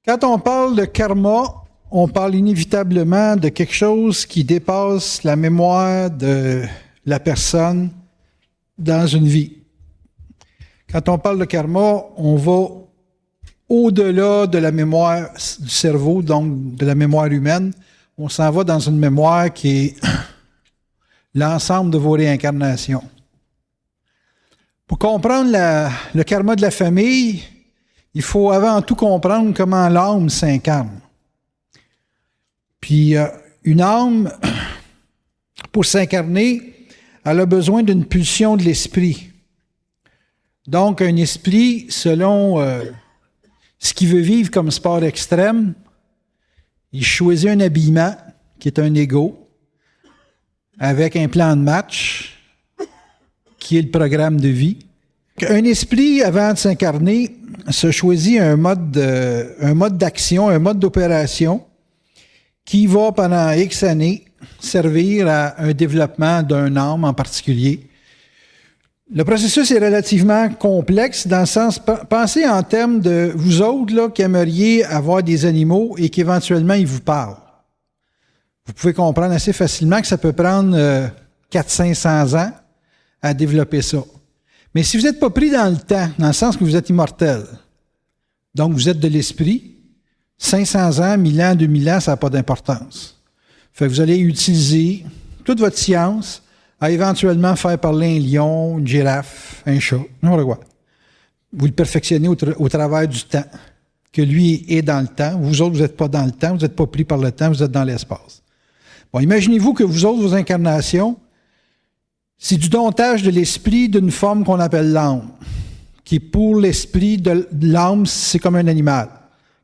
Quand on parle de karma, on parle inévitablement de quelque chose qui dépasse la mémoire de la personne dans une vie. Quand on parle de karma, on va au-delà de la mémoire du cerveau, donc de la mémoire humaine. On s'en va dans une mémoire qui est l'ensemble de vos réincarnations. Pour comprendre le karma de la famille, il faut avant tout comprendre comment l'âme s'incarne. Puis, une âme, pour s'incarner, elle a besoin d'une pulsion de l'esprit. Donc, un esprit, selon ce qu'il veut vivre comme sport extrême, il choisit un habillement qui est un ego, avec un plan de match, qui est le programme de vie. Un esprit, avant de s'incarner, se choisit un mode d'action, un mode d'opération, qui va, pendant X années, servir à un développement d'un âme en particulier. Le processus est relativement complexe dans le sens, pensez en termes de vous autres là, qui aimeriez avoir des animaux et qu'éventuellement ils vous parlent. Vous pouvez comprendre assez facilement que ça peut prendre 400-500 ans à développer ça. Mais si vous n'êtes pas pris dans le temps, dans le sens que vous êtes immortel, donc vous êtes de l'esprit, 500 ans, 1000 ans, 2000 ans, ça n'a pas d'importance. Fait que vous allez utiliser toute votre science à éventuellement faire parler un lion, une girafe, un chat, n'importe quoi. Vous le perfectionnez au travers du temps, que lui est dans le temps. Vous autres, vous n'êtes pas dans le temps, vous n'êtes pas pris par le temps, vous êtes dans l'espace. Bon, imaginez-vous que vous autres, vos incarnations, c'est du domptage de l'esprit d'une forme qu'on appelle l'âme, qui pour l'esprit de l'âme, c'est comme un animal,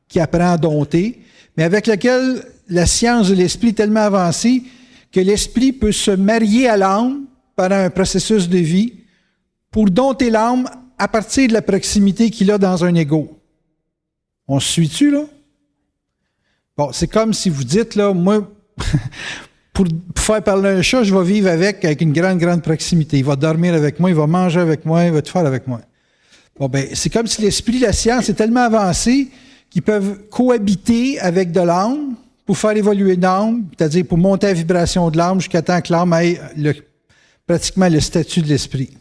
qui apprend à dompter, mais avec lequel la science de l'esprit est tellement avancée que l'esprit peut se marier à l'âme pendant un processus de vie pour dompter l'âme à partir de la proximité qu'il a dans un ego. On se suit-tu, là? Bon, c'est comme si vous dites, là, moi, pour faire parler un chat, je vais vivre avec une grande proximité. Il va dormir avec moi, il va manger avec moi, il va tout faire avec moi. Bon, ben, c'est comme si l'esprit, la science est tellement avancée qu'ils peuvent cohabiter avec de l'âme pour faire évoluer l'âme, c'est-à-dire pour monter la vibration de l'âme jusqu'à temps que l'âme ait pratiquement le statut de l'esprit.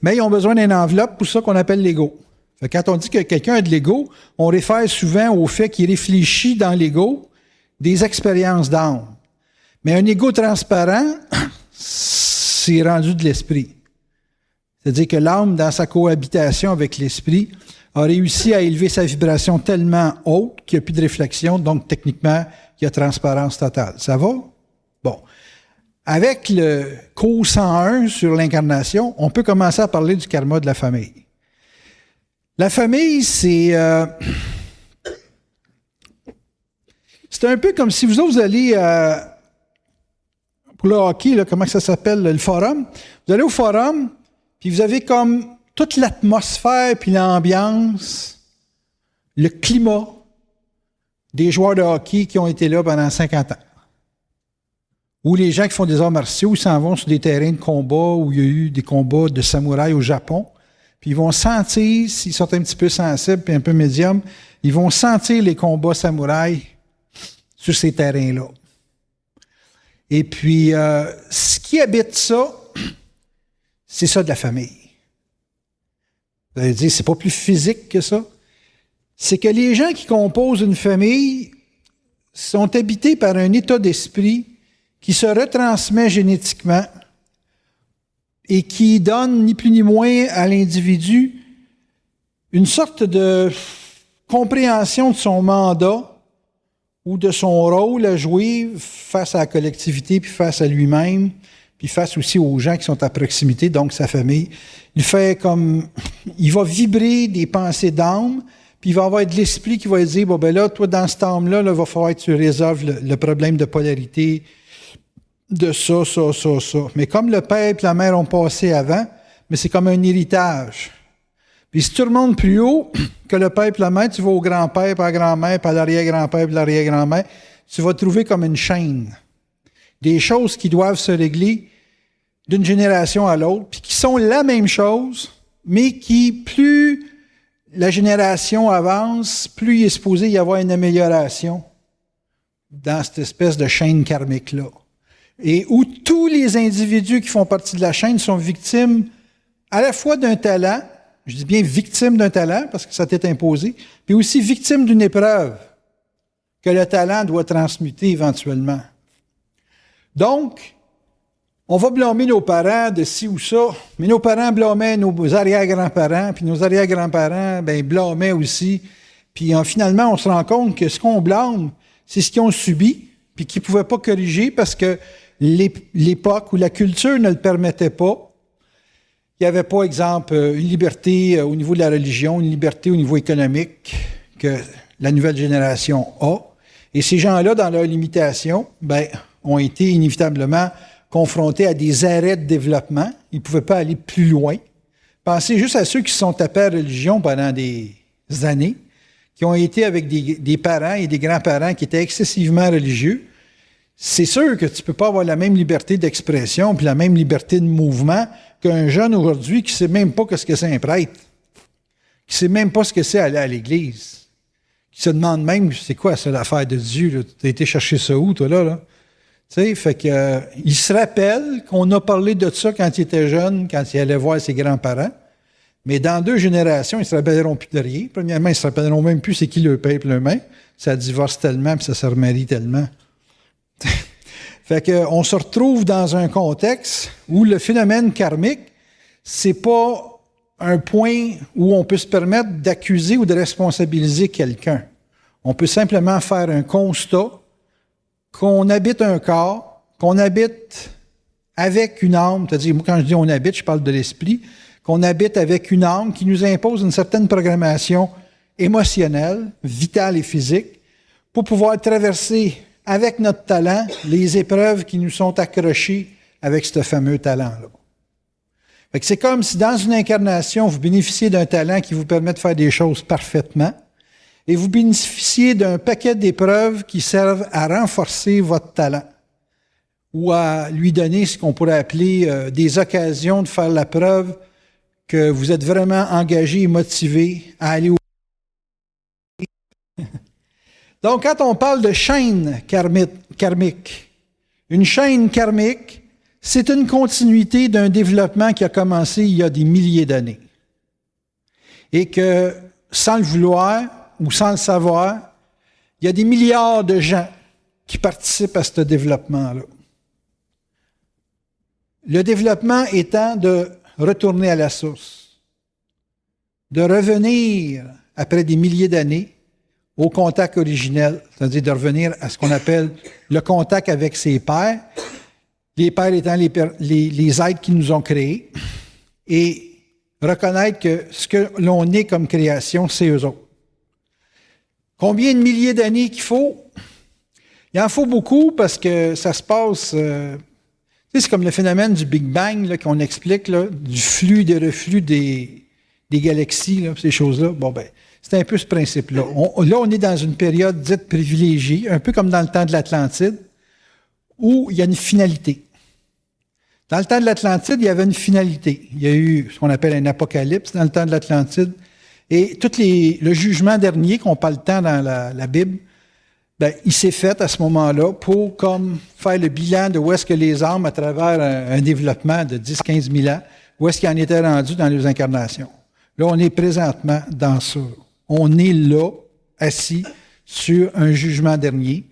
Mais ils ont besoin d'une enveloppe pour ça qu'on appelle l'ego. Fait que quand on dit que quelqu'un a de l'ego, on réfère souvent au fait qu'il réfléchit dans l'ego des expériences d'âme. Mais un ego transparent, c'est rendu de l'esprit. C'est-à-dire que l'âme, dans sa cohabitation avec l'esprit, a réussi à élever sa vibration tellement haute qu'il n'y a plus de réflexion, donc techniquement, il y a transparence totale. Ça va? Bon. Avec le cours 101 sur l'incarnation, on peut commencer à parler du karma de la famille. La famille, c'est un peu comme si vous allez pour le hockey, là, comment ça s'appelle, le forum. Vous allez au forum, puis vous avez comme toute l'atmosphère puis l'ambiance, le climat des joueurs de hockey qui ont été là pendant 50 ans. Ou les gens qui font des arts martiaux, ils s'en vont sur des terrains de combat où il y a eu des combats de samouraïs au Japon, puis ils vont sentir, s'ils sont un petit peu sensibles puis un peu médiums, ils vont sentir les combats samouraïs sur ces terrains-là. Et puis, ce qui habite ça, c'est ça de la famille. Vous allez dire, c'est pas plus physique que ça. C'est que les gens qui composent une famille sont habités par un état d'esprit qui se retransmet génétiquement et qui donne ni plus ni moins à l'individu une sorte de compréhension de son mandat ou de son rôle à jouer face à la collectivité, puis face à lui-même, puis face aussi aux gens qui sont à proximité, donc sa famille. Il va vibrer des pensées d'âme, puis il va avoir de l'esprit qui va dire, bon ben là, toi, dans cette âme-là, il va falloir que tu résolves le problème de polarité, de ça. Mais comme le père et la mère ont passé avant, mais c'est comme un héritage. Puis si tu remontes plus haut que le père et la mère, tu vas au grand-père, puis à la grand-mère, puis à l'arrière-grand-père, puis à l'arrière-grand-mère, tu vas trouver comme une chaîne. Des choses qui doivent se régler d'une génération à l'autre, puis qui sont la même chose, mais qui, plus la génération avance, plus il est supposé y avoir une amélioration dans cette espèce de chaîne karmique-là. Et où tous les individus qui font partie de la chaîne sont victimes à la fois d'un talent, je dis bien victimes d'un talent parce que ça t'est imposé, puis aussi victimes d'une épreuve que le talent doit transmuter éventuellement. Donc, on va blâmer nos parents de ci ou ça, mais nos parents blâmaient nos arrière-grands-parents, puis nos arrière-grands-parents, blâmaient aussi. Puis finalement, on se rend compte que ce qu'on blâme, c'est ce qu'ils ont subi, puis qu'ils ne pouvaient pas corriger parce que l'époque ou la culture ne le permettait pas. Il n'y avait pas, exemple, une liberté au niveau de la religion, une liberté au niveau économique que la nouvelle génération a. Et ces gens-là, dans leur limitation, ont été inévitablement confrontés à des arrêts de développement. Ils ne pouvaient pas aller plus loin. Pensez juste à ceux qui se sont tapés à la religion pendant des années, qui ont été avec des parents et des grands-parents qui étaient excessivement religieux. C'est sûr que tu ne peux pas avoir la même liberté d'expression puis la même liberté de mouvement qu'un jeune aujourd'hui qui ne sait même pas ce que c'est un prêtre, qui ne sait même pas ce que c'est aller à l'église, qui se demande même c'est quoi ça l'affaire de Dieu, tu as été chercher ça où, toi, là? Tu sais, fait que il se rappelle qu'on a parlé de ça quand il était jeune, quand il allait voir ses grands-parents, mais dans 2 générations, ils ne se rappelleront plus de rien. Premièrement, ils ne se rappelleront même plus c'est qui leur père et leur mère. Ça divorce tellement puis ça se remarie tellement. Fait qu'on se retrouve dans un contexte où le phénomène karmique, c'est pas un point où on peut se permettre d'accuser ou de responsabiliser quelqu'un. On peut simplement faire un constat qu'on habite un corps, qu'on habite avec une âme, c'est-à-dire, moi, quand je dis on habite, je parle de l'esprit, qu'on habite avec une âme qui nous impose une certaine programmation émotionnelle, vitale et physique, pour pouvoir traverser avec notre talent les épreuves qui nous sont accrochées avec ce fameux talent-là. Fait que c'est comme si dans une incarnation, vous bénéficiez d'un talent qui vous permet de faire des choses parfaitement, et vous bénéficiez d'un paquet d'épreuves qui servent à renforcer votre talent ou à lui donner ce qu'on pourrait appeler des occasions de faire la preuve que vous êtes vraiment engagé et motivé à aller au Donc, quand on parle de chaîne karmique, une chaîne karmique, c'est une continuité d'un développement qui a commencé il y a des milliers d'années. Et que, sans le vouloir ou sans le savoir, il y a des milliards de gens qui participent à ce développement-là. Le développement étant de retourner à la source, de revenir, après des milliers d'années, au contact originel, c'est-à-dire de revenir à ce qu'on appelle le contact avec ses pairs, les pairs étant les êtres qui nous ont créés, et reconnaître que ce que l'on est comme création, c'est eux autres. Combien de milliers d'années qu'il faut? Il en faut beaucoup parce que ça se passe... c'est comme le phénomène du Big Bang là, qu'on explique, là, du flux et des reflux des galaxies, là, ces choses-là. C'est un peu ce principe-là. On est dans une période dite privilégiée, un peu comme dans le temps de l'Atlantide, où il y a une finalité. Dans le temps de l'Atlantide, il y avait une finalité. Il y a eu ce qu'on appelle un apocalypse dans le temps de l'Atlantide. Et le jugement dernier, qu'on parle tant dans la Bible, il s'est fait à ce moment-là pour faire le bilan de où est-ce que les âmes, à travers un développement de 10-15 000 ans, où est-ce qu'ils en étaient rendus dans les incarnations. Là, on est présentement dans ça. On est là, assis sur un jugement dernier,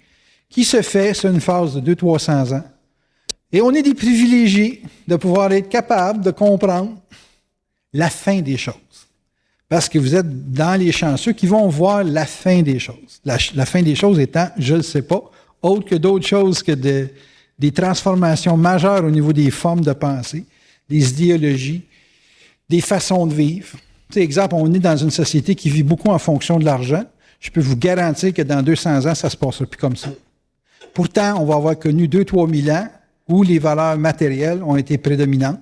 qui se fait sur une phase de 200-300 ans. Et on est des privilégiés de pouvoir être capables de comprendre la fin des choses. Parce que vous êtes dans les chanceux qui vont voir la fin des choses. La fin des choses étant, je ne le sais pas, autre que d'autres choses que des transformations majeures au niveau des formes de pensée, des idéologies, des façons de vivre. Exemple, on est dans une société qui vit beaucoup en fonction de l'argent. Je peux vous garantir que dans 200 ans, ça ne se passera plus comme ça. Pourtant, on va avoir connu 2-3 000 ans où les valeurs matérielles ont été prédominantes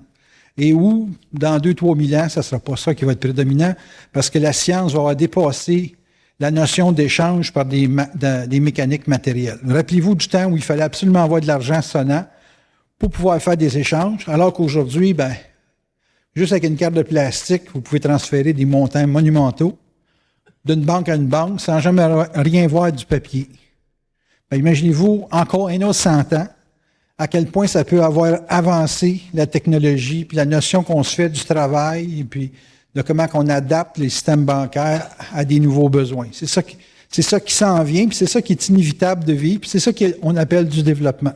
et où, dans 2-3 000 ans, ça ne sera pas ça qui va être prédominant parce que la science va avoir dépassé la notion d'échange par des mécaniques matérielles. Rappelez-vous du temps où il fallait absolument avoir de l'argent sonnant pour pouvoir faire des échanges, alors qu'aujourd'hui, juste avec une carte de plastique, vous pouvez transférer des montants monumentaux d'une banque à une banque sans jamais rien voir du papier. Ben, imaginez-vous, encore un autre 100 ans, à quel point ça peut avoir avancé la technologie, puis la notion qu'on se fait du travail, et puis de comment on adapte les systèmes bancaires à des nouveaux besoins. C'est ça qui s'en vient, puis c'est ça qui est inévitable de vivre, puis c'est ça qu'on appelle du développement.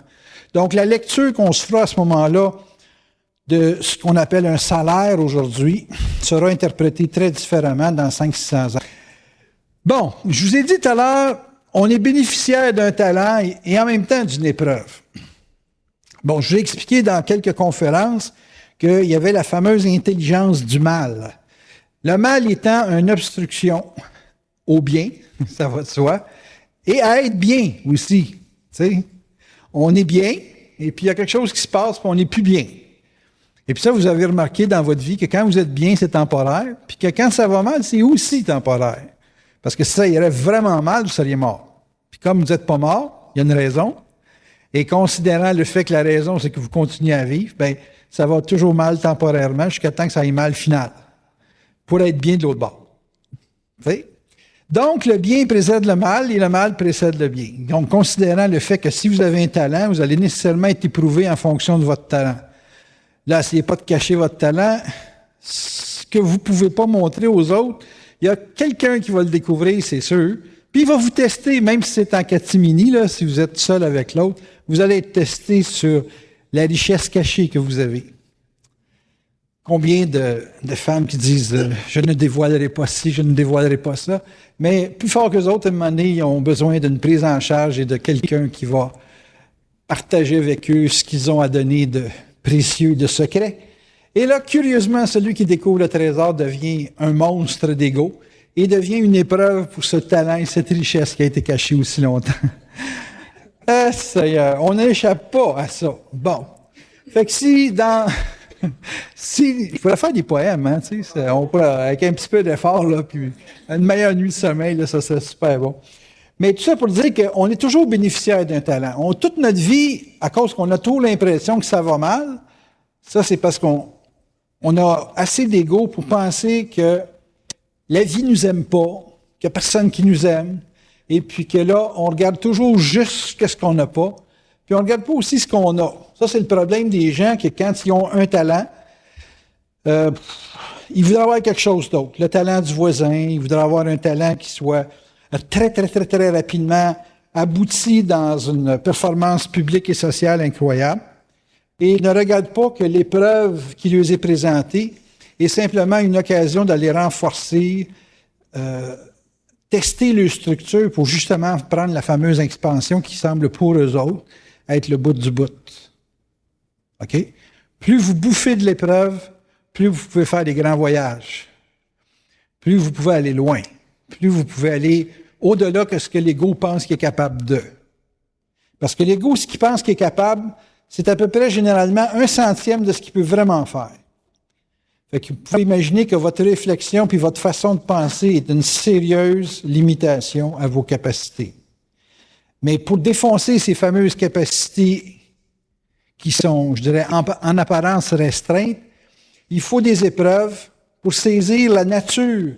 Donc, la lecture qu'on se fera à ce moment-là de ce qu'on appelle un salaire aujourd'hui sera interprétée très différemment dans 500-600 ans. Bon, je vous ai dit tout à l'heure, on est bénéficiaire d'un talent et en même temps d'une épreuve. Bon, je vous ai expliqué dans quelques conférences qu'il y avait la fameuse intelligence du mal. Le mal étant une obstruction au bien, ça va de soi, et à être bien aussi. Tu sais, on est bien, et puis il y a quelque chose qui se passe, puis on n'est plus bien. Et puis ça, vous avez remarqué dans votre vie que quand vous êtes bien, c'est temporaire, puis que quand ça va mal, c'est aussi temporaire. Parce que si ça irait vraiment mal, vous seriez mort. Puis comme vous n'êtes pas mort, il y a une raison. Et considérant le fait que la raison, c'est que vous continuez à vivre, bien, ça va toujours mal temporairement jusqu'à temps que ça aille mal final. Pour être bien de l'autre bord. Vous voyez? Donc, le bien précède le mal et le mal précède le bien. Donc, considérant le fait que si vous avez un talent, vous allez nécessairement être éprouvé en fonction de votre talent. Là, essayez pas de cacher votre talent. Ce que vous ne pouvez pas montrer aux autres, il y a quelqu'un qui va le découvrir, c'est sûr. Puis il va vous tester, même si c'est en catimini, là, si vous êtes seul avec l'autre, vous allez être testé sur la richesse cachée que vous avez. Combien de femmes qui disent « je ne dévoilerai pas ci, je ne dévoilerai pas ça », mais plus fort que les autres, à un moment donné, ils ont besoin d'une prise en charge et de quelqu'un qui va partager avec eux ce qu'ils ont à donner de précieux, de secret. Et là, curieusement, celui qui découvre le trésor devient un monstre d'ego et devient une épreuve pour ce talent et cette richesse qui a été cachée aussi longtemps. On n'échappe pas à ça. Bon. Fait que il faudrait faire des poèmes, hein, tu sais, on pourrait, avec un petit peu d'effort, là, puis une meilleure nuit de sommeil, là, ça serait super bon. Mais tout ça pour dire qu'on est toujours bénéficiaire d'un talent. Toute notre vie, à cause qu'on a toujours l'impression que ça va mal, ça c'est parce qu'on a assez d'ego pour penser que la vie nous aime pas, qu'il n'y a personne qui nous aime, et puis que là, on regarde toujours juste ce qu'on n'a pas, puis on ne regarde pas aussi ce qu'on a. Ça, c'est le problème des gens, que quand ils ont un talent, ils voudraient avoir quelque chose d'autre. Le talent du voisin, ils voudraient avoir un talent qui soit très, très, très, très rapidement abouti dans une performance publique et sociale incroyable, et ne regardent pas que l'épreuve qui leur est présentée est simplement une occasion d'aller renforcer, tester leur structure pour justement prendre la fameuse expansion qui semble pour eux autres être le bout du bout. OK? Plus vous bouffez de l'épreuve, plus vous pouvez faire des grands voyages. Plus vous pouvez aller loin. Plus vous pouvez aller au-delà de ce que l'ego pense qu'il est capable de. Parce que l'ego, ce qu'il pense qu'il est capable, c'est à peu près généralement 1/100 de ce qu'il peut vraiment faire. Fait que vous pouvez imaginer que votre réflexion puis votre façon de penser est une sérieuse limitation à vos capacités. Mais pour défoncer ces fameuses capacités qui sont, je dirais, en apparence restreintes, il faut des épreuves pour saisir la nature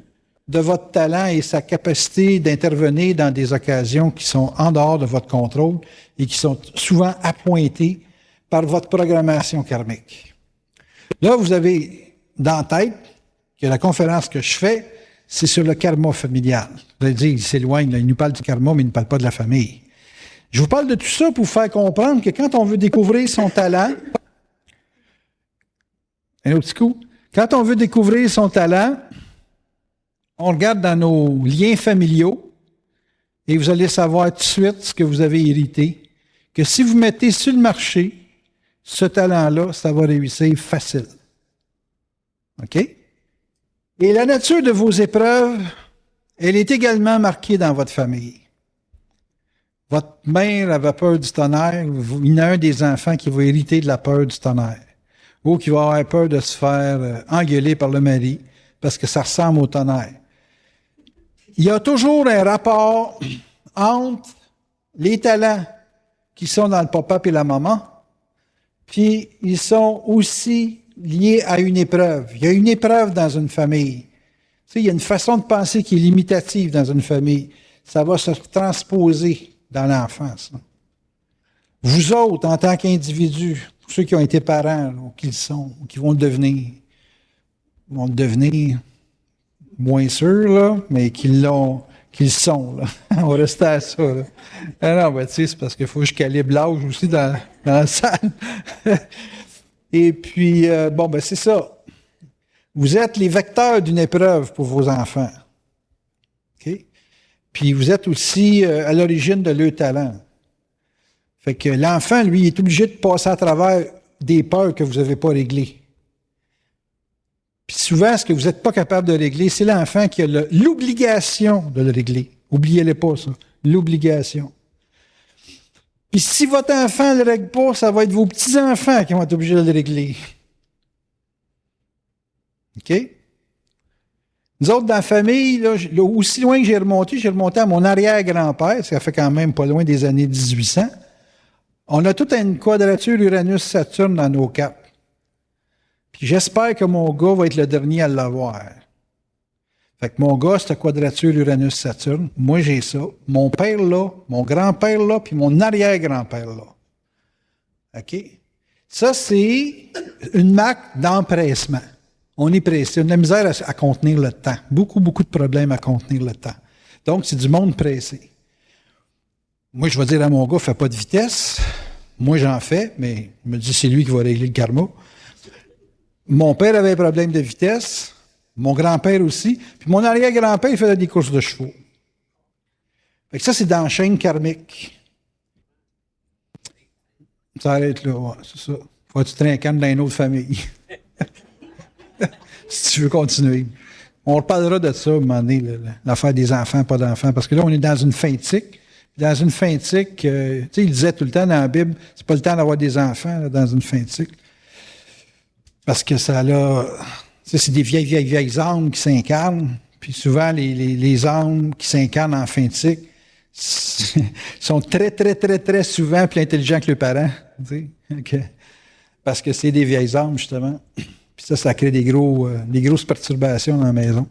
de votre talent et sa capacité d'intervenir dans des occasions qui sont en dehors de votre contrôle et qui sont souvent appointées par votre programmation karmique. Là, vous avez dans la tête que la conférence que je fais, c'est sur le karma familial. Vous allez dire, il s'éloigne, là, il nous parle du karma, mais il ne parle pas de la famille. Je vous parle de tout ça pour vous faire comprendre que quand on veut découvrir son talent, un autre petit coup, quand on veut découvrir son talent, on regarde dans nos liens familiaux et vous allez savoir tout de suite ce que vous avez hérité, que si vous mettez sur le marché ce talent-là, ça va réussir facile. OK? Et la nature de vos épreuves, elle est également marquée dans votre famille. Votre mère avait peur du tonnerre, il y en a un des enfants qui va hériter de la peur du tonnerre, ou qui va avoir peur de se faire engueuler par le mari, parce que ça ressemble au tonnerre. Il y a toujours un rapport entre les talents qui sont dans le papa et la maman, puis ils sont aussi liés à une épreuve. Il y a une épreuve dans une famille. sais, il y a une façon de penser qui est limitative dans une famille. Ça va se transposer dans l'enfance. Vous autres, en tant qu'individus, ceux qui ont été parents, là, ou qui le sont, ou qui vont le devenir moins sûrs, là, mais qu'ils le sont. Là. On va rester à ça. Là. Ah non, ben, tu sais, c'est parce qu'il faut que je calibre l'âge aussi dans la salle. Et puis, ben, c'est ça. Vous êtes les vecteurs d'une épreuve pour vos enfants. OK? Puis vous êtes aussi à l'origine de leur talent. Fait que l'enfant, lui, est obligé de passer à travers des peurs que vous n'avez pas réglées. Puis souvent, ce que vous n'êtes pas capable de régler, c'est l'enfant qui a l'obligation de le régler. Oubliez-le pas, ça. L'obligation. Puis si votre enfant ne le règle pas, ça va être vos petits-enfants qui vont être obligés de le régler. OK? Nous autres, dans la famille, là, aussi loin que j'ai remonté à mon arrière-grand-père, ça fait quand même pas loin des années 1800. On a toute une quadrature Uranus-Saturne dans nos capes. Puis j'espère que mon gars va être le dernier à l'avoir. Fait que mon gars, c'est la quadrature Uranus-Saturne. Moi, j'ai ça. Mon père là, mon grand-père là, puis mon arrière-grand-père là. OK? Ça, c'est une marque d'empressement. On est pressé. On a de la misère à contenir le temps. Beaucoup de problèmes à contenir le temps. Donc, c'est du monde pressé. Moi, je vais dire à mon gars, fais pas de vitesse. Moi, j'en fais, mais il me dit, c'est lui qui va régler le karma. Mon père avait un problème de vitesse. Mon grand-père aussi. Puis mon arrière-grand-père, il faisait des courses de chevaux. Fait que ça, c'est dans la chaîne karmique. Ça arrête là, ouais, c'est ça. Faut que tu te rincanes dans une autre famille. Si tu veux continuer. On reparlera de ça, à un moment donné, l'affaire des enfants, pas d'enfants, parce que là, on est dans une fin de cycle. Dans une fin de cycle, tu sais, il disait tout le temps dans la Bible, c'est pas le temps d'avoir des enfants là, dans une fin de cycle. Parce que ça là, c'est des vieilles âmes qui s'incarnent. Puis souvent, les âmes qui s'incarnent en fin de cycle sont très souvent plus intelligents que leurs parents. Tu sais? Okay. Parce que c'est des vieilles âmes, justement. Puis ça crée des grosses perturbations dans la maison.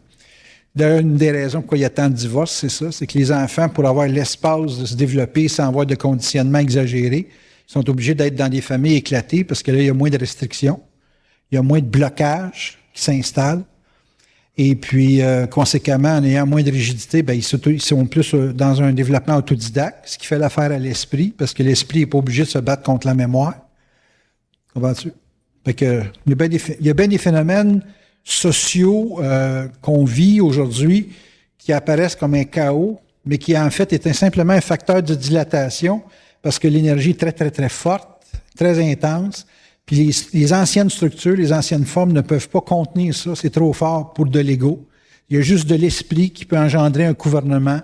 D'ailleurs, une des raisons pourquoi il y a tant de divorces, c'est ça, c'est que les enfants, pour avoir l'espace de se développer sans avoir de conditionnement exagéré, sont obligés d'être dans des familles éclatées parce que là, il y a moins de restrictions, il y a moins de blocages qui s'installent. Et puis, conséquemment, en ayant moins de rigidité, ben, ils sont plus dans un développement autodidacte, ce qui fait l'affaire à l'esprit, parce que l'esprit n'est pas obligé de se battre contre la mémoire. Comprends-tu? Fait que, il y a bien des phénomènes sociaux qu'on vit aujourd'hui qui apparaissent comme un chaos, mais qui en fait est simplement un facteur de dilatation parce que l'énergie est très forte, très intense, puis les anciennes structures, les anciennes formes ne peuvent pas contenir ça, c'est trop fort pour de l'ego. Il y a juste de l'esprit qui peut engendrer un gouvernement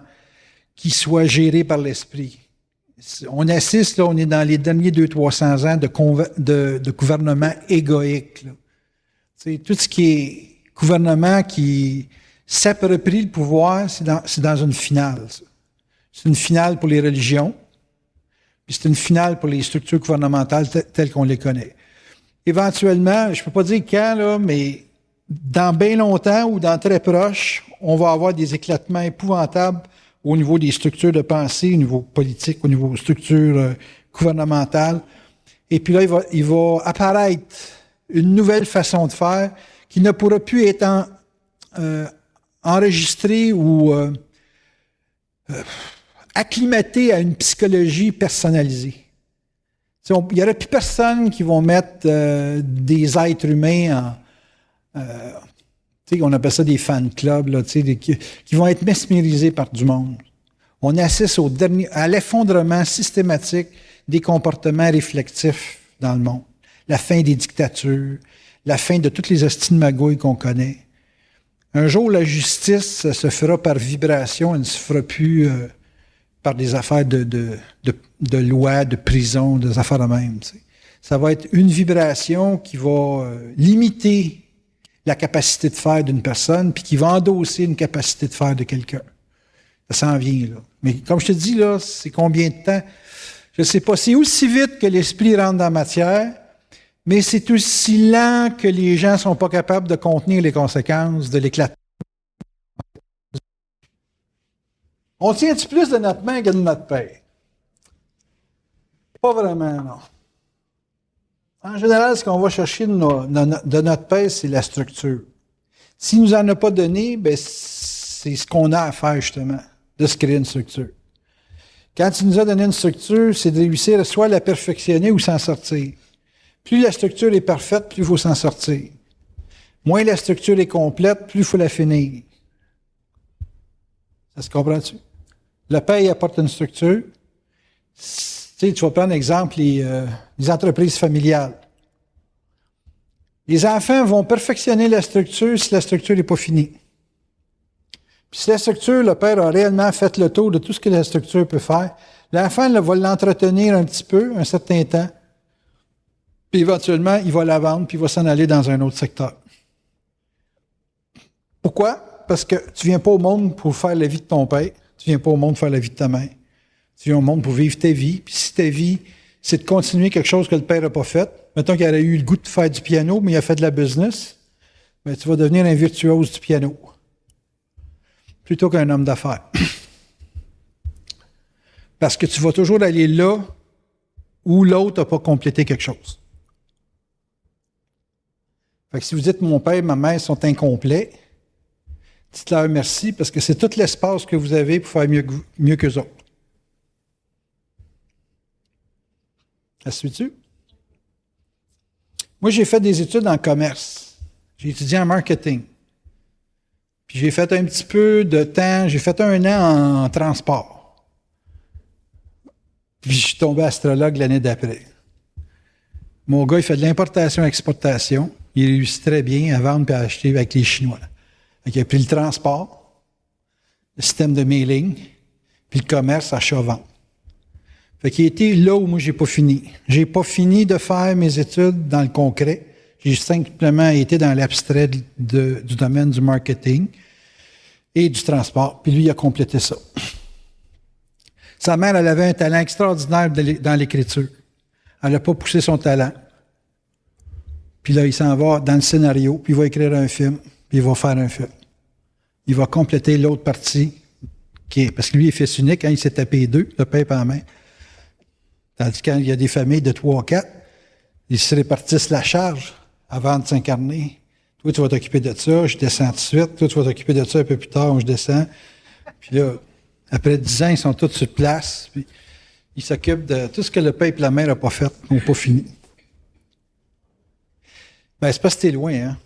qui soit géré par l'esprit. On assiste, là, on est dans les derniers 200-300 ans de gouvernement égoïque. Là. Tout ce qui est gouvernement qui s'approprie le pouvoir, c'est dans une finale. Ça. C'est une finale pour les religions, puis c'est une finale pour les structures gouvernementales telles qu'on les connaît. Éventuellement, je ne peux pas dire quand, là, mais dans bien longtemps ou dans très proche, on va avoir des éclatements épouvantables au niveau des structures de pensée, au niveau politique, au niveau structures gouvernementales. Et puis là, il va apparaître une nouvelle façon de faire qui ne pourra plus être enregistrée ou acclimatée à une psychologie personnalisée. Il n'y aura plus personne qui va mettre des êtres humains on appelle ça des fan clubs, là, qui vont être mesmérisés par du monde. On assiste à l'effondrement systématique des comportements réflexifs dans le monde. La fin des dictatures, la fin de toutes les hosties de magouilles qu'on connaît. Un jour, la justice se fera par vibration, elle ne se fera plus par des affaires de loi, de prison, des affaires de même. T'sais. Ça va être une vibration qui va limiter la capacité de faire d'une personne, puis qui va endosser une capacité de faire de quelqu'un. Ça s'en vient, là. Mais comme je te dis, là, c'est combien de temps? Je ne sais pas. C'est aussi vite que l'esprit rentre dans la matière, mais c'est aussi lent que les gens ne sont pas capables de contenir les conséquences de l'éclatement. On tient-tu plus de notre main que de notre père? Pas vraiment, non. En général, ce qu'on va chercher de notre père, c'est la structure. S'il ne nous en a pas donné, ben, c'est ce qu'on a à faire, justement, de se créer une structure. Quand il nous a donné une structure, c'est de réussir soit à la perfectionner ou s'en sortir. Plus la structure est parfaite, plus il faut s'en sortir. Moins la structure est complète, plus il faut la finir. Ça se comprend-tu? Le père, il apporte une structure. Tu sais, tu vas prendre exemple les entreprises familiales. Les enfants vont perfectionner la structure si la structure n'est pas finie. Puis si la structure, le père a réellement fait le tour de tout ce que la structure peut faire, l'enfant va l'entretenir un petit peu, un certain temps, puis éventuellement, il va la vendre, puis il va s'en aller dans un autre secteur. Pourquoi? Parce que tu ne viens pas au monde pour faire la vie de ton père, tu ne viens pas au monde pour faire la vie de ta mère. Tu viens au monde pour vivre ta vie, puis si ta vie, c'est de continuer quelque chose que le père n'a pas fait, mettons qu'il aurait eu le goût de faire du piano, mais il a fait de la business, bien, tu vas devenir un virtuose du piano, plutôt qu'un homme d'affaires. Parce que tu vas toujours aller là où l'autre n'a pas complété quelque chose. Fait que si vous dites « mon père et ma mère sont incomplets », dites-leur merci parce que c'est tout l'espace que vous avez pour faire mieux qu'eux autres. Ça se suit-tu? Moi, j'ai fait des études en commerce. J'ai étudié en marketing. Puis j'ai fait un petit peu de temps, j'ai fait 1 an en transport. Puis je suis tombé astrologue l'année d'après. Mon gars, il fait de l'importation-exportation. Il réussit très bien à vendre et à acheter avec les Chinois. Il a pris le transport, le système de mailing, puis le commerce, achat-vente. Fait qu'il était là où moi, j'ai pas fini. J'ai pas fini de faire mes études dans le concret. J'ai simplement été dans l'abstrait du domaine du marketing et du transport. Puis lui, il a complété ça. Sa mère, elle avait un talent extraordinaire dans l'écriture. Elle n'a pas poussé son talent. Puis là, il s'en va dans le scénario, puis il va écrire un film, puis il va faire un film. Il va compléter l'autre partie, parce que lui, il est fils unique, hein, il s'est tapé 2, le père et la mère. Tandis que quand il y a des familles de 3 ou 4, ils se répartissent la charge avant de s'incarner. Toi, tu vas t'occuper de ça, je descends tout de suite. Toi, tu vas t'occuper de ça un peu plus tard, je descends. Puis là, après 10 ans, ils sont tous sur place. Puis ils s'occupent de tout ce que le père et la mère n'ont pas fait, n'ont pas fini. Ben, c'est parce que t'es loin, hein?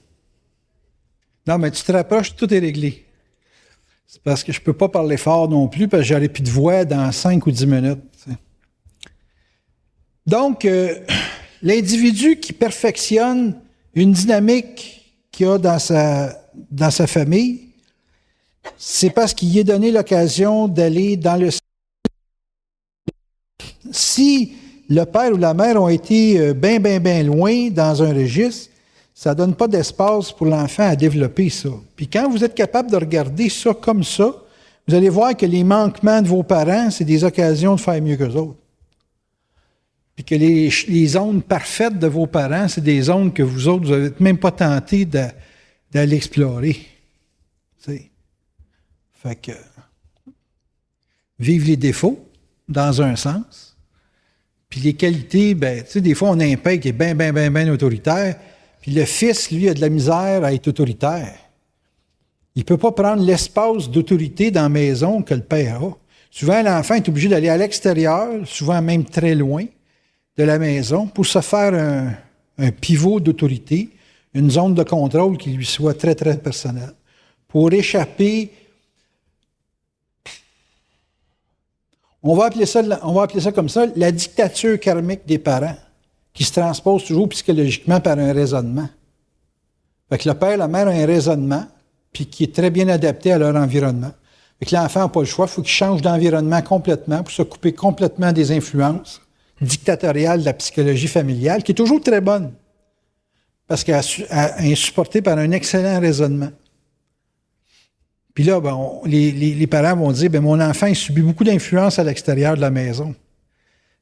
Non, mais tu te rapproches, tout est réglé. C'est parce que je ne peux pas parler fort non plus, parce que j'aurai plus de voix dans 5 ou 10 minutes. T'sais. Donc, l'individu qui perfectionne une dynamique qu'il a dans sa famille, c'est parce qu'il y est donné l'occasion d'aller dans le... Si le père ou la mère ont été bien loin dans un registre, ça ne donne pas d'espace pour l'enfant à développer ça. Puis quand vous êtes capable de regarder ça comme ça, vous allez voir que les manquements de vos parents, c'est des occasions de faire mieux qu'eux autres. Puis que les zones parfaites de vos parents, c'est des zones que vous autres, vous n'avez même pas tenté d'aller explorer. T'sais. Fait que, vivre les défauts, dans un sens. Puis les qualités, ben, tu sais, des fois, on a un père qui est bien autoritaire, puis le fils, lui, a de la misère à être autoritaire. Il ne peut pas prendre l'espace d'autorité dans la maison que le père a. Souvent, l'enfant est obligé d'aller à l'extérieur, souvent même très loin de la maison, pour se faire un pivot d'autorité, une zone de contrôle qui lui soit très personnelle, pour échapper. On va appeler ça comme ça, la dictature karmique des parents, qui se transpose toujours psychologiquement par un raisonnement. Fait que le père et la mère ont un raisonnement, puis qui est très bien adapté à leur environnement. Fait que l'enfant n'a pas le choix, il faut qu'il change d'environnement complètement pour se couper complètement des influences dictatoriales de la psychologie familiale, qui est toujours très bonne, parce qu'elle est supportée par un excellent raisonnement. Puis là, ben, les parents vont dire, ben, mon enfant il subit beaucoup d'influences à l'extérieur de la maison.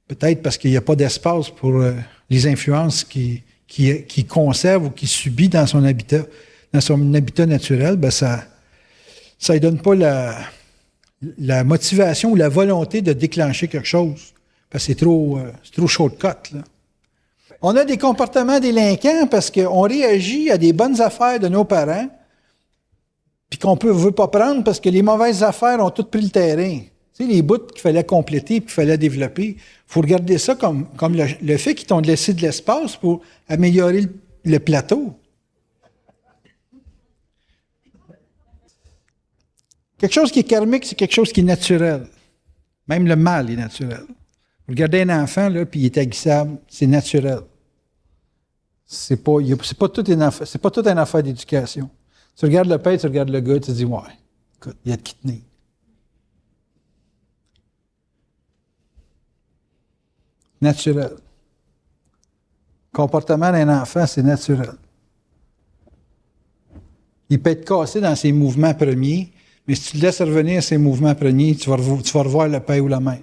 Peut-être parce qu'il n'y a pas d'espace pour les influences qu'il conserve ou qu'il subit dans son habitat naturel, ben ça ne donne pas la motivation ou la volonté de déclencher quelque chose. Parce que c'est trop shortcut, là. On a des comportements délinquants parce qu'on réagit à des bonnes affaires de nos parents, puis qu'on ne veut pas prendre parce que les mauvaises affaires ont toutes pris le terrain. Tu sais, les bouts qu'il fallait compléter et qu'il fallait développer, il faut regarder ça comme le fait qu'ils t'ont laissé de l'espace pour améliorer le plateau. Quelque chose qui est karmique, c'est quelque chose qui est naturel. Même le mal est naturel. Vous regardez un enfant, là, puis il est aguissable, c'est naturel. C'est pas tout une affaire d'éducation. Tu regardes le père, tu regardes le gars, tu te dis, ouais, écoute, il y a de qui tenir. Naturel. Le comportement d'un enfant, c'est naturel. Il peut être cassé dans ses mouvements premiers, mais si tu le laisses revenir à ses mouvements premiers, tu vas revoir le père ou la mère.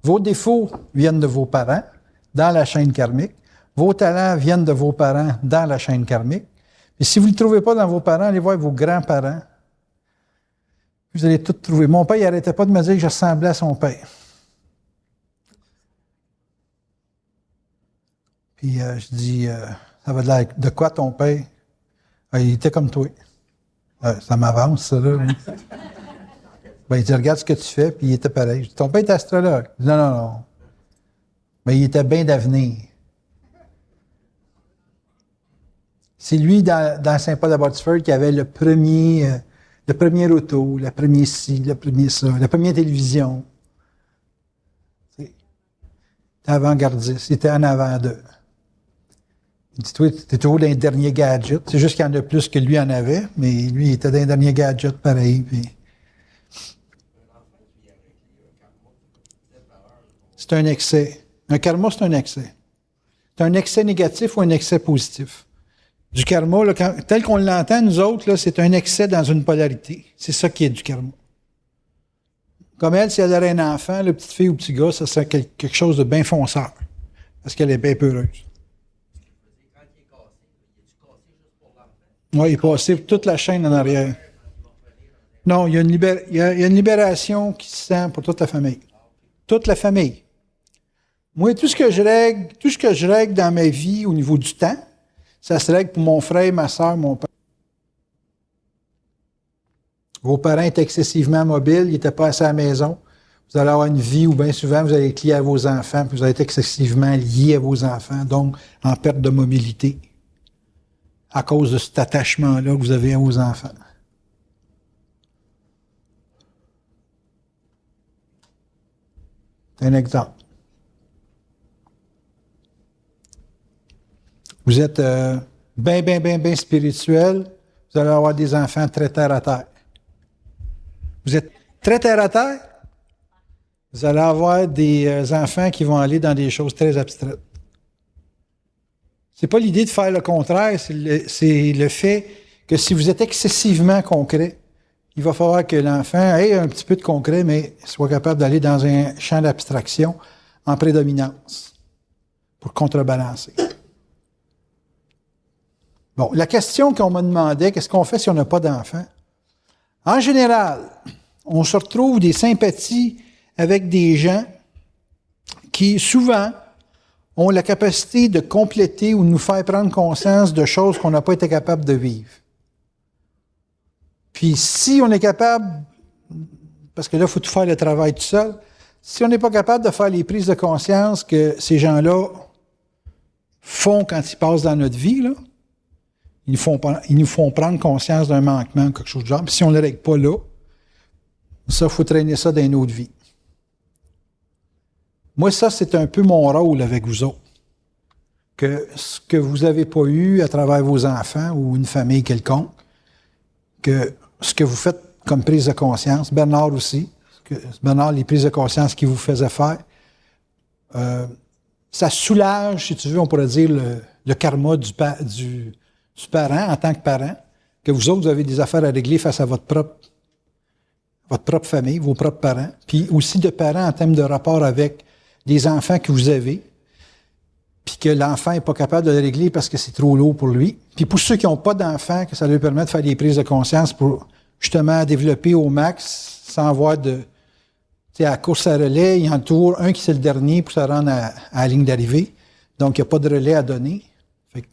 Vos défauts viennent de vos parents dans la chaîne karmique. Vos talents viennent de vos parents dans la chaîne karmique. Et si vous ne le trouvez pas dans vos parents, allez voir vos grands-parents. Vous allez tout trouver. Mon père, il n'arrêtait pas de me dire que je ressemblais à son père. Puis je dis, ça va de l'air de quoi ton père? Ah, il était comme toi. Ça m'avance, ça, là. Ben, il dit, regarde ce que tu fais, puis il était pareil. Je dis, ton père est astrologue. Il dit, non. Mais il était bien d'avenir. C'est lui, dans Saint-Paul-de-Botsford, qui avait le premier auto, le premier ci, le premier ça, la première télévision. C'était avant-gardiste, c'était en avant d'eux. Il dit, toi, t'es toujours dans les derniers gadgets. C'est juste qu'il y en a plus que lui en avait, mais lui, il était dans les derniers gadgets, pareil. Puis... C'est un excès. Un karma, c'est un excès. C'est un excès négatif ou un excès positif. Du karma, là, tel qu'on l'entend, nous autres, là, c'est un excès dans une polarité. C'est ça qui est du karma. Comme elle, si elle aurait un enfant, la petite fille ou petit gars, ça serait quelque chose de bien fonceur. Parce qu'elle est bien peureuse. Oui, il est passé toute la chaîne en arrière. Non, il y a une libération qui se sent pour toute la famille. Toute la famille. Moi, tout ce que je règle dans ma vie au niveau du temps, ça se règle pour mon frère, ma soeur, mon père. Vos parents étaient excessivement mobiles, ils n'étaient pas assez à la maison. Vous allez avoir une vie où bien souvent vous allez être lié à vos enfants, puis vous allez être excessivement lié à vos enfants, donc en perte de mobilité, à cause de cet attachement-là que vous avez à vos enfants. C'est un exemple. Vous êtes bien spirituel, vous allez avoir des enfants très terre à terre. Vous êtes très terre à terre, vous allez avoir des enfants qui vont aller dans des choses très abstraites. C'est pas l'idée de faire le contraire, c'est le fait que si vous êtes excessivement concret, il va falloir que l'enfant ait un petit peu de concret, mais soit capable d'aller dans un champ d'abstraction en prédominance pour contrebalancer. Bon, la question qu'on me demandait, qu'est-ce qu'on fait si on n'a pas d'enfant? En général, on se retrouve des sympathies avec des gens qui, souvent, ont la capacité de compléter ou de nous faire prendre conscience de choses qu'on n'a pas été capable de vivre. Puis si on est capable, parce que là, il faut tout faire le travail tout seul, si on n'est pas capable de faire les prises de conscience que ces gens-là font quand ils passent dans notre vie, là, ils nous font prendre conscience d'un manquement, quelque chose de genre. Puis si on ne le règle pas là, ça, il faut traîner ça dans une autre vie. Moi, ça, c'est un peu mon rôle avec vous autres. Que ce que vous n'avez pas eu à travers vos enfants ou une famille quelconque, que ce que vous faites comme prise de conscience, Bernard aussi, Bernard, les prises de conscience qu'il vous faisait faire, ça soulage, si tu veux, on pourrait dire, le karma du parent en tant que parent, que vous autres, vous avez des affaires à régler face à votre propre famille, vos propres parents, puis aussi de parents en termes de rapport avec des enfants que vous avez. puis que l'enfant n'est pas capable de le régler parce que c'est trop lourd pour lui. Puis pour ceux qui n'ont pas d'enfant, que ça leur permet de faire des prises de conscience pour justement développer au max sans avoir de... Tu sais, à la course à relais, il y en a toujours un qui c'est le dernier pour se rendre à la ligne d'arrivée. Donc, il n'y a pas de relais à donner. Fait que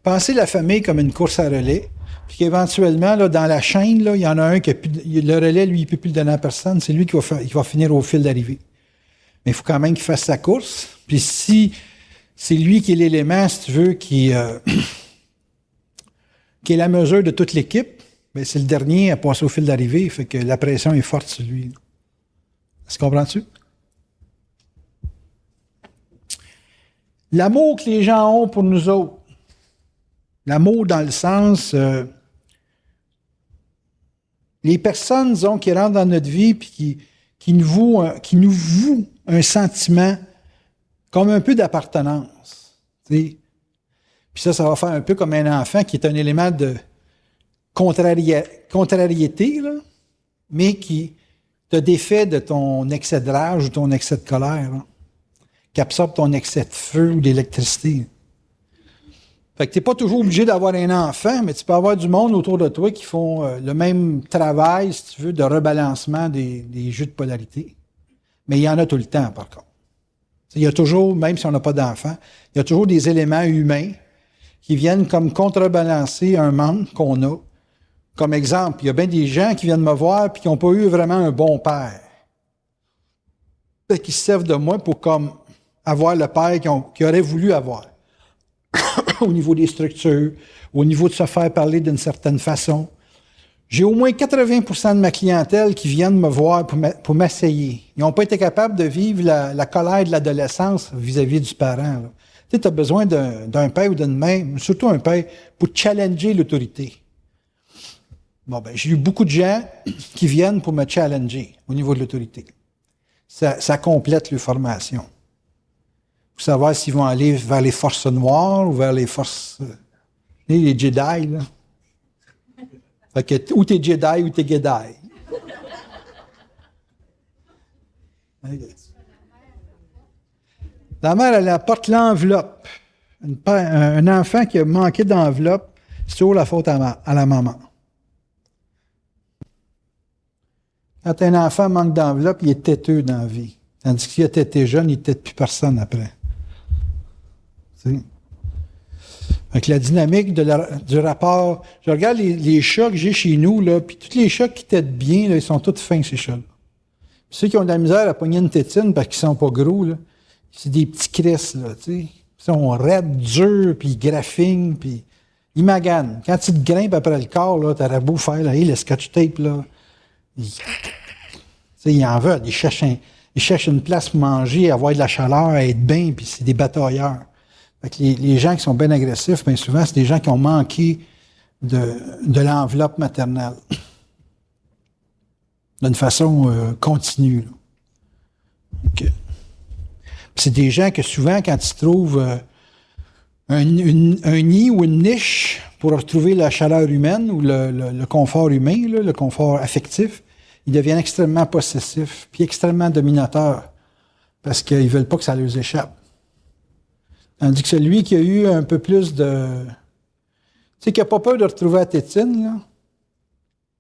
pensez la famille comme une course à relais, puis qu'éventuellement, là, dans la chaîne, là, il y en a un qui a plus, le relais, lui, il ne peut plus le donner à personne. C'est lui qui va finir au fil d'arrivée. Mais il faut quand même qu'il fasse sa course. Puis si c'est lui qui est l'élément, si tu veux, qui est la mesure de toute l'équipe, bien, c'est le dernier à passer au fil d'arrivée. Fait que la pression est forte sur lui. Est-ce que comprends-tu? L'amour que les gens ont pour nous autres. L'amour dans le sens... les personnes, disons, qui rentrent dans notre vie et qui nous vouent un sentiment comme un peu d'appartenance. T'sais. Puis ça va faire un peu comme un enfant qui est un élément de contrariété, là, mais qui te défait de ton excès de rage ou ton excès de colère, là, qui absorbe ton excès de feu ou d'électricité. Fait que tu n'es pas toujours obligé d'avoir un enfant, mais tu peux avoir du monde autour de toi qui font le même travail, si tu veux, de rebalancement des jeux de polarité. Mais il y en a tout le temps, par contre. Il y a toujours, même si on n'a pas d'enfant, il y a toujours des éléments humains qui viennent comme contrebalancer un manque qu'on a. Comme exemple, il y a bien des gens qui viennent me voir et qui n'ont pas eu vraiment un bon père. Qui se servent de moi pour comme avoir le père qu'ils auraient voulu avoir. Au niveau des structures, au niveau de se faire parler d'une certaine façon. J'ai au moins 80% de ma clientèle qui viennent me voir pour m'essayer. Ils n'ont pas été capables de vivre la colère de l'adolescence vis-à-vis du parent. Tu as besoin d'un père ou d'une mère, surtout un père, pour challenger l'autorité. Bon, ben, j'ai eu beaucoup de gens qui viennent pour me challenger au niveau de l'autorité. Ça complète leur formation. Pour savoir s'ils vont aller vers les forces noires ou vers les forces... les Jedi, là. Fait que ou t'es Jedi ou t'es Jedi. La mère, elle apporte l'enveloppe. Un enfant qui a manqué d'enveloppe, c'est toujours la faute à la maman. Quand un enfant manque d'enveloppe, il est têteux dans la vie. Tandis qu'il a têté jeune, il ne tête plus personne après. Avec la dynamique du rapport. Je regarde les chats que j'ai chez nous, là, puis tous les chats qui têtent bien, là, ils sont tous fins, ces chats-là. Puis ceux qui ont de la misère à pogner une tétine parce qu'ils sont pas gros, là, c'est des petits crisses, là, tu sais. Ils sont raides, durs, puis ils graffinent, puis ils maganent. Quand ils te grimpent après le corps, là, t'aurais beau faire là, le scotch tape, là. Ils en veulent. Ils cherchent une place pour manger, avoir de la chaleur, être bien, puis c'est des batailleurs. Fait que les gens qui sont bien agressifs, bien souvent, c'est des gens qui ont manqué de l'enveloppe maternelle. D'une façon continue. Okay. C'est des gens que souvent, quand ils trouvent un nid ou une niche pour retrouver la chaleur humaine ou le confort humain, là, le confort affectif, ils deviennent extrêmement possessifs puis extrêmement dominateurs parce qu'ils ne veulent pas que ça leur échappe. Tandis que celui qui a eu un peu plus de... Tu sais, qui n'a pas peur de retrouver la tétine, là,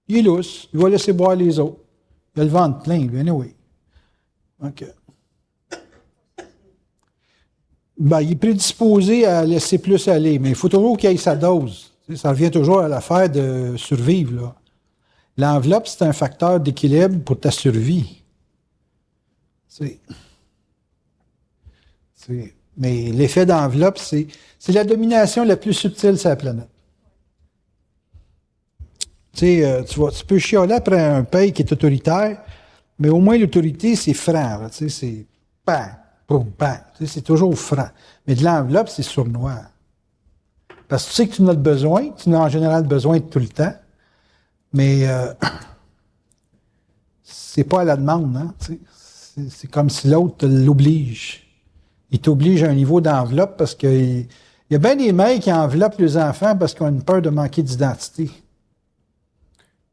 il est lousse. Il va laisser boire les autres. Il a le ventre plein, lui, anyway. OK. Ben, il est prédisposé à laisser plus aller, mais il faut toujours qu'il ait sa dose. Tu sais, ça revient toujours à l'affaire de survivre, là. L'enveloppe, c'est un facteur d'équilibre pour ta survie. Mais l'effet d'enveloppe, c'est la domination la plus subtile sur la planète. Tu peux chialer après un pays qui est autoritaire, mais au moins l'autorité, c'est franc. Là, c'est bang, boum, bang. C'est toujours franc. Mais de l'enveloppe, c'est sournois. Parce que tu sais que tu en as besoin, tu en as en général besoin tout le temps, mais c'est pas à la demande. Hein, c'est comme si l'autre l'oblige. Il t'oblige à un niveau d'enveloppe parce qu'il y a bien des mères qui enveloppent les enfants parce qu'ils ont une peur de manquer d'identité.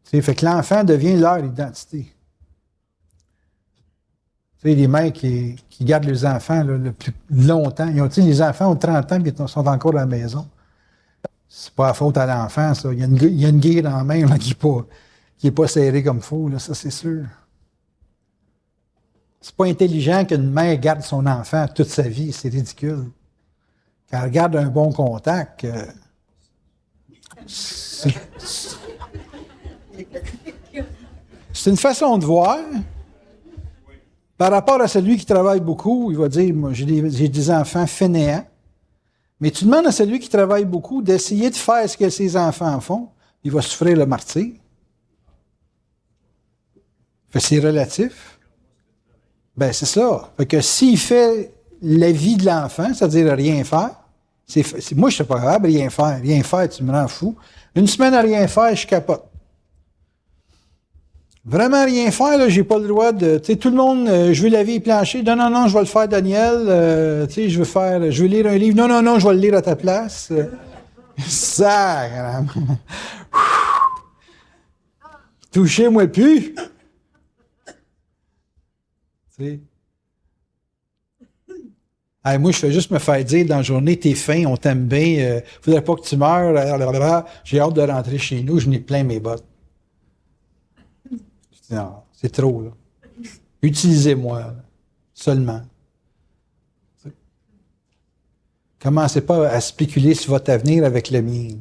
Fait que l'enfant devient leur identité. Tu sais, les mères qui gardent les enfants là, le plus longtemps. Ils ont, tu sais, les enfants ont 30 ans et ils sont encore à la maison. C'est pas la faute à l'enfant, ça. Il y a une guille dans la main là, qui est pas serrée comme il faut, là, ça c'est sûr. C'est pas intelligent qu'une mère garde son enfant toute sa vie, c'est ridicule. Quand elle garde un bon contact, c'est une façon de voir. Par rapport à celui qui travaille beaucoup, il va dire, moi, j'ai des enfants fainéants. Mais tu demandes à celui qui travaille beaucoup d'essayer de faire ce que ses enfants font, il va souffrir le martyre. Fait que c'est relatif. Ben, c'est ça. Fait que s'il fait la vie de l'enfant, c'est-à-dire rien faire, moi, je ne suis pas capable de rien faire. Rien faire, tu me rends fou. Une semaine à rien faire, je capote. Vraiment rien faire, là, j'ai pas le droit de. Tu sais, tout le monde, je veux laver les planchers. Non, non, non, je vais le faire, Daniel. Tu sais, je veux lire un livre. Non, non, non, je vais le lire à ta place. Ça, touchez-moi plus. Tu sais. Hey, moi, je fais juste me faire dire dans la journée, t'es fin, on t'aime bien, faudrait pas que tu meurs. J'ai hâte de rentrer chez nous, je n'ai plein mes bottes. Non, c'est trop, là. Utilisez-moi, là, seulement. Commencez pas à spéculer sur votre avenir avec le mien.